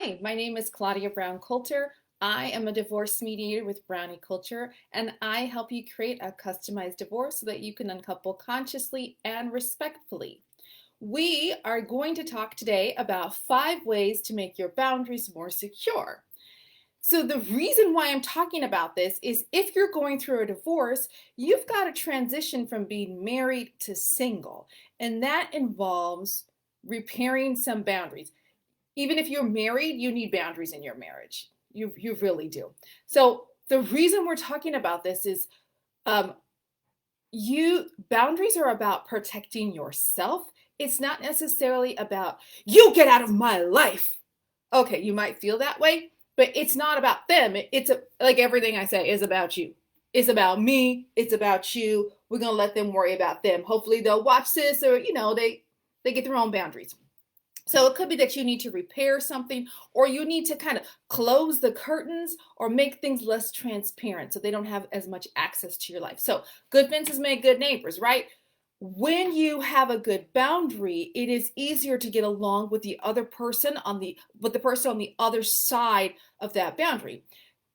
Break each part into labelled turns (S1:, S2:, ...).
S1: Hi, my name is Claudia Brown Coulter. I am a divorce mediator with Brownie Culture, and I help you create a customized divorce so that you can uncouple consciously and respectfully. We are going to talk today about 5 ways to make your boundaries more secure. So, the reason why I'm talking about this is if you're going through a divorce, you've got to transition from being married to single, and that involves repairing some boundaries. Even if you're married, you need boundaries in your marriage. You really do. So the reason we're talking about this is um, you boundaries are about protecting yourself. It's not necessarily about you get out of my life. Okay, you might feel that way, but it's not about them. Like everything I say is about you. It's about me. It's about you. We're gonna let them worry about them. Hopefully they'll watch this, or they get their own boundaries. So it could be that you need to repair something, or you need to kind of close the curtains or make things less transparent so they don't have as much access to your life. So good fences make good neighbors, right? When you have a good boundary, it is easier to get along with the other person with the person on the other side of that boundary.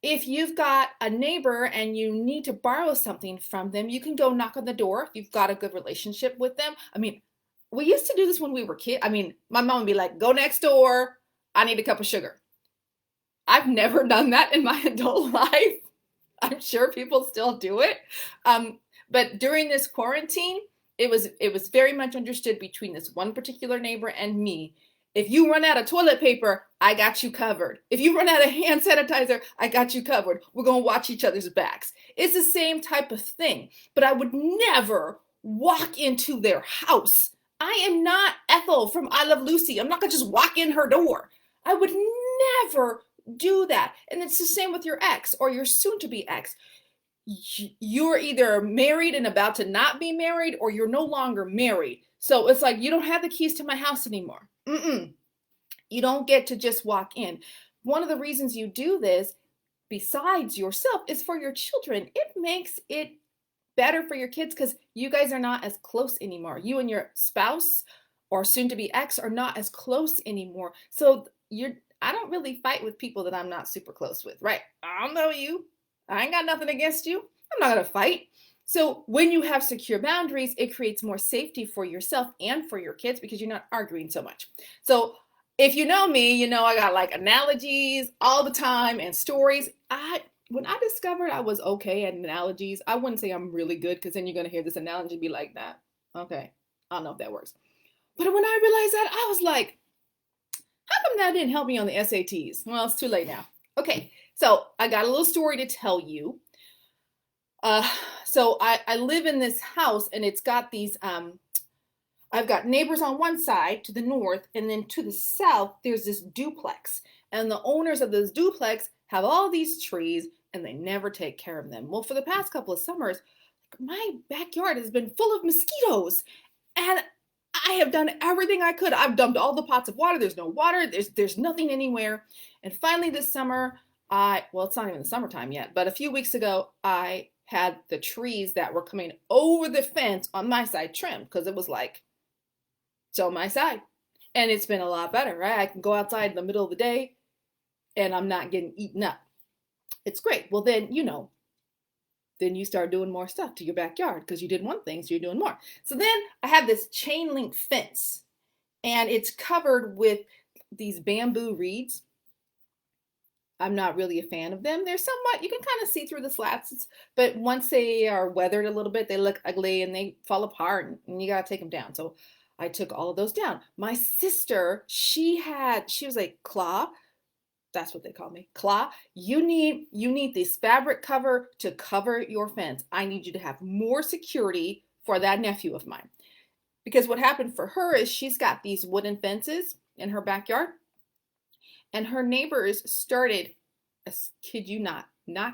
S1: If you've got a neighbor and you need to borrow something from them, you can go knock on the door if you've got a good relationship with them. I mean, we used to do this when we were kids. I mean, my mom would be like, go next door. I need a cup of sugar. I've never done that in my adult life. I'm sure people still do it. But during this quarantine, it was very much understood between this one particular neighbor and me. If you run out of toilet paper, I got you covered. If you run out of hand sanitizer, I got you covered. We're going to watch each other's backs. It's the same type of thing, but I would never walk into their house. I am not Ethel from I Love Lucy. I'm not going to just walk in her door. I would never do that. And it's the same with your ex or your soon to be ex. You're either married and about to not be married, or you're no longer married. So it's like, you don't have the keys to my house anymore. You don't get to just walk in. One of the reasons you do this, besides yourself, is for your children. It makes it better for your kids because you guys are not as close anymore. You and your spouse or soon to be ex are not as close anymore. So I don't really fight with people that I'm not super close with, right? I don't know you. I ain't got nothing against you. I'm not going to fight. So when you have secure boundaries, it creates more safety for yourself and for your kids because you're not arguing so much. So if you know me, you know I got like analogies all the time and stories. When I discovered I was okay at analogies, I wouldn't say I'm really good because then you're going to hear this analogy be like that. Okay, I don't know if that works. But when I realized that, I was like, how come that didn't help me on the SATs? Well, it's too late now. Okay, so I got a little story to tell you. So I live in this house and it's got these, I've got neighbors on one side to the north, and then to the south, there's this duplex. And the owners of this duplex have all these trees and they never take care of them. Well, for the past couple of summers, my backyard has been full of mosquitoes. And I have done everything I could. I've dumped all the pots of water. There's no water. There's nothing anywhere. And finally this summer, well, it's not even the summertime yet, but a few weeks ago, I had the trees that were coming over the fence on my side trimmed because it was like, it's on my side. And it's been a lot better, right? I can go outside in the middle of the day and I'm not getting eaten up. It's great. Well, then, then you start doing more stuff to your backyard because you did one thing, so you're doing more. So then I have this chain link fence and it's covered with these bamboo reeds. I'm not really a fan of them. They're somewhat, you can kind of see through the slats, but once they are weathered a little bit, they look ugly and they fall apart and you got to take them down. So I took all of those down. My sister, she was like, Claw, that's what they call me. Claw, you need this fabric cover to cover your fence. I need you to have more security for that nephew of mine. Because what happened for her is she's got these wooden fences in her backyard. And her neighbors started, I kid you not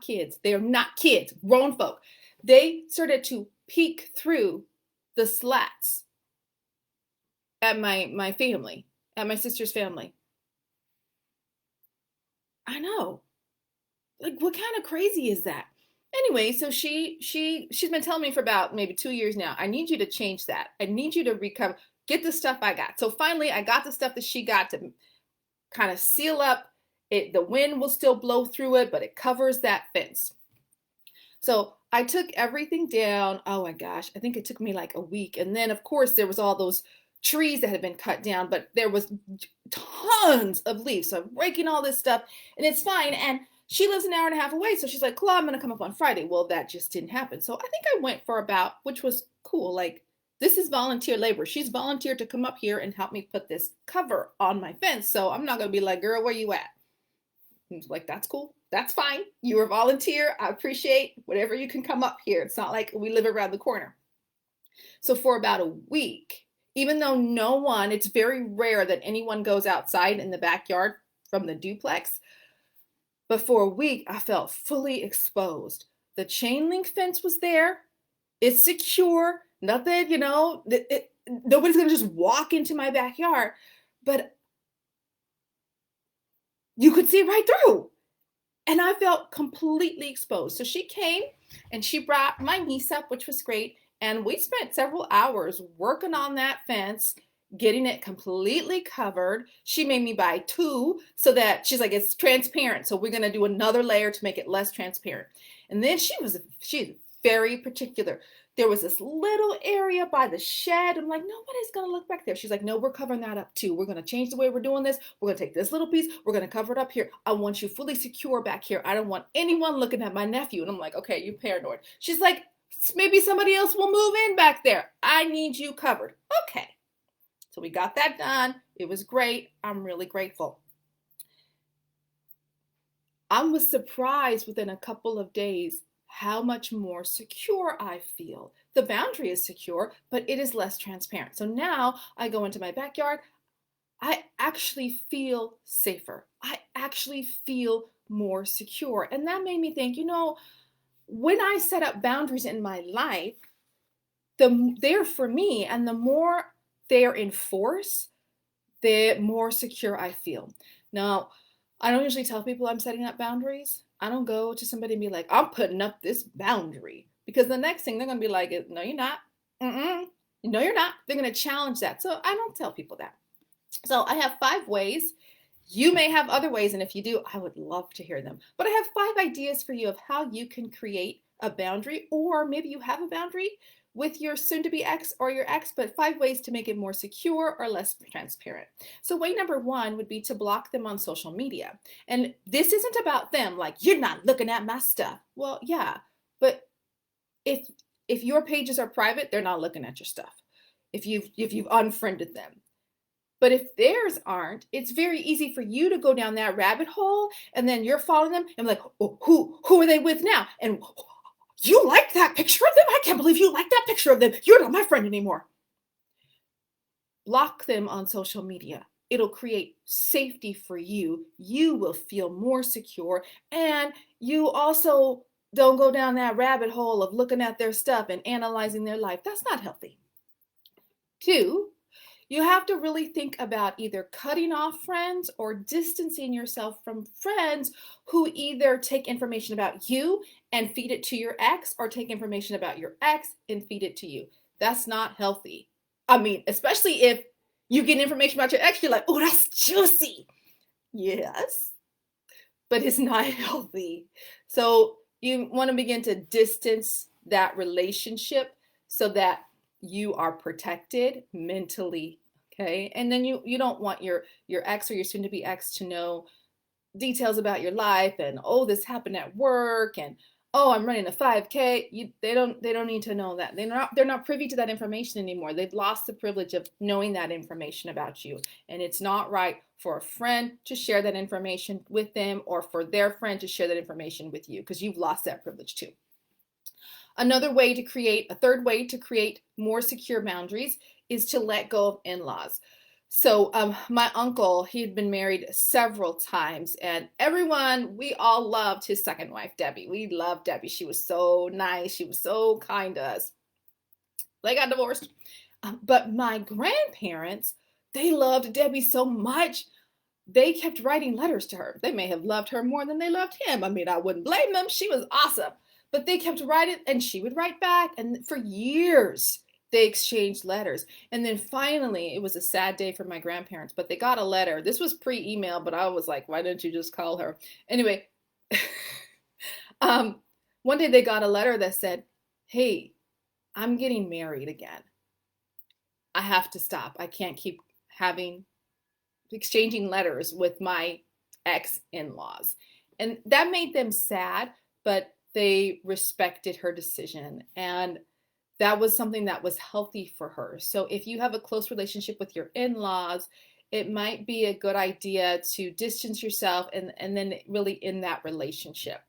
S1: kids. They are not kids, grown folk. They started to peek through the slats at my family, at my sister's family. I know. Like, what kind of crazy is that? Anyway, so she's been telling me for about maybe 2 years now, I need you to change that. I need you to recover, get the stuff I got. So finally I got the stuff that she got to kind of seal up it. The wind will still blow through it, but it covers that fence. So I took everything down. Oh my gosh, I think it took me like a week. And then of course there was all those trees that had been cut down, but there was tons of leaves. So I'm breaking all this stuff and it's fine. And she lives an hour and a half away. So she's like, Claude, I'm going to come up on Friday. Well, that just didn't happen. So I think I went for about, which was cool. Like, this is volunteer labor. She's volunteered to come up here and help me put this cover on my fence. So I'm not going to be like, girl, where you at? I'm like, that's cool. That's fine. You're a volunteer. I appreciate whatever you can come up here. It's not like we live around the corner. So for about a week, even though no one, it's very rare that anyone goes outside in the backyard from the duplex, but for a week, I felt fully exposed. The chain link fence was there. It's secure. Nothing, nobody's going to just walk into my backyard. But you could see right through. And I felt completely exposed. So she came and she brought my niece up, which was great. And we spent several hours working on that fence, getting it completely covered. She made me buy two so that she's like, it's transparent. So we're going to do another layer to make it less transparent. And then she's very particular. There was this little area by the shed. I'm like, nobody's going to look back there. She's like, no, we're covering that up too. We're going to change the way we're doing this. We're going to take this little piece. We're going to cover it up here. I want you fully secure back here. I don't want anyone looking at my nephew. And I'm like, okay, you paranoid. She's like, maybe somebody else will move in back there. I need you covered. Okay. So we got that done. It was great. I'm really grateful. I was surprised within a couple of days how much more secure I feel. The boundary is secure, but it is less transparent. So now I go into my backyard, I actually feel safer. I actually feel more secure. And that made me think, when I set up boundaries in my life, they're for me, and the more they're in force, the more secure I feel. Now, I don't usually tell people I'm setting up boundaries. I don't go to somebody and be like, I'm putting up this boundary. Because the next thing they're going to be like, no, you're not. No, you're not. They're going to challenge that. So I don't tell people that. So I have 5 ways. You may have other ways. And if you do, I would love to hear them. But I have 5 ideas for you of how you can create a boundary, or maybe you have a boundary with your soon-to-be ex or your ex, but 5 ways to make it more secure or less transparent. So way number 1 would be to block them on social media. And this isn't about them, like, you're not looking at my stuff. Well, yeah, but if your pages are private, they're not looking at your stuff. If you've unfriended them. But if theirs aren't, it's very easy for you to go down that rabbit hole, and then you're following them and like, oh, who are they with now? And you like that picture of them? I can't believe you like that picture of them. You're not my friend anymore. Block them on social media. It'll create safety for you. You will feel more secure. And you also don't go down that rabbit hole of looking at their stuff and analyzing their life. That's not healthy. 2, you have to really think about either cutting off friends or distancing yourself from friends who either take information about you and feed it to your ex, or take information about your ex and feed it to you. That's not healthy. I mean, especially if you get information about your ex, you're like, oh, that's juicy. Yes, but it's not healthy. So you want to begin to distance that relationship so that you are protected mentally, okay? And then you don't want your ex or your soon-to-be ex to know details about your life, and oh, this happened at work, and oh, I'm running a 5K. They don't need to know that. They're not privy to that information anymore. They've lost the privilege of knowing that information about you. And it's not right for a friend to share that information with them, or for their friend to share that information with you, because you've lost that privilege too. A third way to create more secure boundaries is to let go of in-laws. So my uncle, he had been married several times, and we all loved his second wife, Debbie. We loved Debbie. She was so nice. She was so kind to us. They got divorced. But my grandparents, they loved Debbie so much, they kept writing letters to her. They may have loved her more than they loved him. I mean, I wouldn't blame them. She was awesome. But they kept writing, and she would write back. And for years, They exchanged letters. And then finally, it was a sad day for my grandparents, but they got a letter. This was pre-email, but I was like, why didn't you just call her? Anyway, um, one day they got a letter that said, hey, I'm getting married again. I have to stop. I can't keep having exchanging letters with my ex-in-laws. And that made them sad, but they respected her decision. And that was something that was healthy for her. So if you have a close relationship with your in-laws, it might be a good idea to distance yourself and then really end that relationship.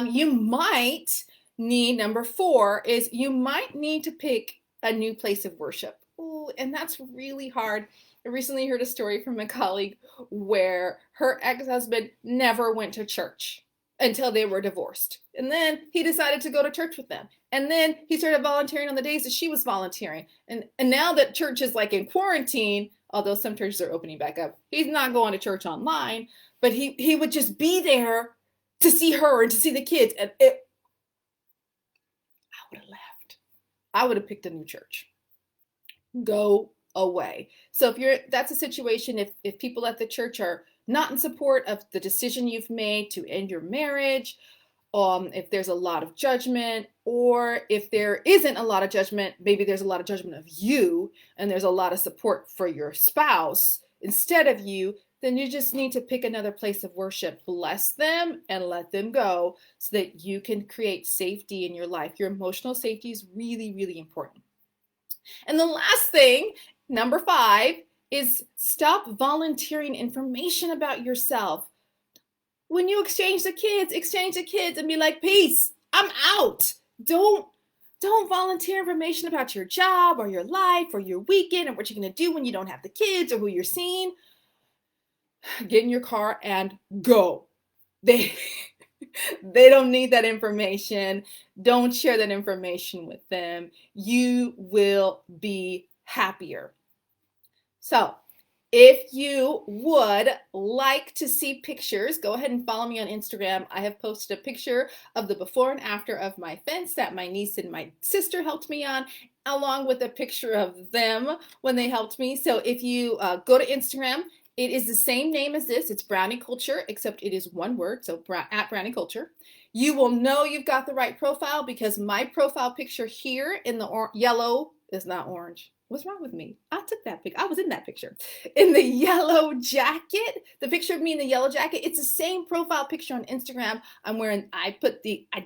S1: You might need, number 4 is you might need to pick a new place of worship. Ooh, and that's really hard. I recently heard a story from a colleague where her ex-husband never went to church until they were divorced. And then he decided to go to church with them. And then he started volunteering on the days that she was volunteering. And now that church is like in quarantine, although some churches are opening back up, he's not going to church online, but he would just be there to see her and to see the kids. And I would have left. I would have picked a new church. Go away. So that's a situation, if people at the church are not in support of the decision you've made to end your marriage, if there's a lot of judgment, or if there isn't a lot of judgment, maybe there's a lot of judgment of you and there's a lot of support for your spouse instead of you, then you just need to pick another place of worship. Bless them and let them go so that you can create safety in your life. Your emotional safety is really, really important. And the last thing, number 5, is stop volunteering information about yourself. When you exchange the kids and be like, peace, I'm out. Don't volunteer information about your job or your life or your weekend or what you're going to do when you don't have the kids or who you're seeing. Get in your car and go. They don't need that information. Don't share that information with them. You will be happier. So, if you would like to see pictures, go ahead and follow me on Instagram. I have posted a picture of the before and after of my fence that my niece and my sister helped me on, along with a picture of them when they helped me. So if you go to Instagram, it is the same name as this. It's Brownie Culture, except it is one word, so at Brownie Culture. You will know you've got the right profile because my profile picture here in the yellow is not orange. What's wrong with me? I took that picture. I was in that picture. In the yellow jacket, the picture of me in the yellow jacket, it's the same profile picture on Instagram I'm wearing. I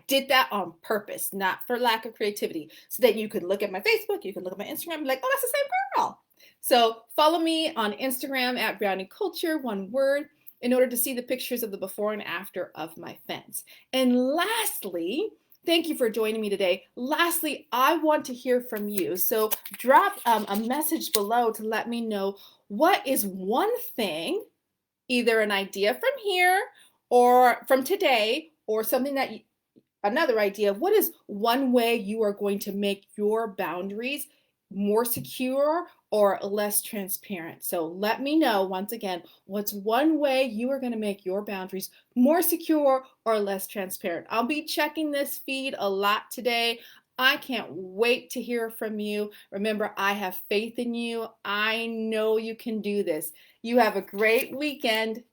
S1: did that on purpose, not for lack of creativity, so that you could look at my Facebook, you could look at my Instagram and be like, oh, that's the same girl. So follow me on Instagram at Brownie Culture, one word, in order to see the pictures of the before and after of my fence. And lastly, thank you for joining me today. Lastly, I want to hear from you. So drop a message below to let me know what is one thing, either an idea from here or from today, or something that another idea. What is one way you are going to make your boundaries more secure or less transparent? So let me know, once again, what's one way you are going to make your boundaries more secure or less transparent. I'll be checking this feed a lot today. I can't wait to hear from you. Remember, I have faith in you. I know you can do this. You have a great weekend.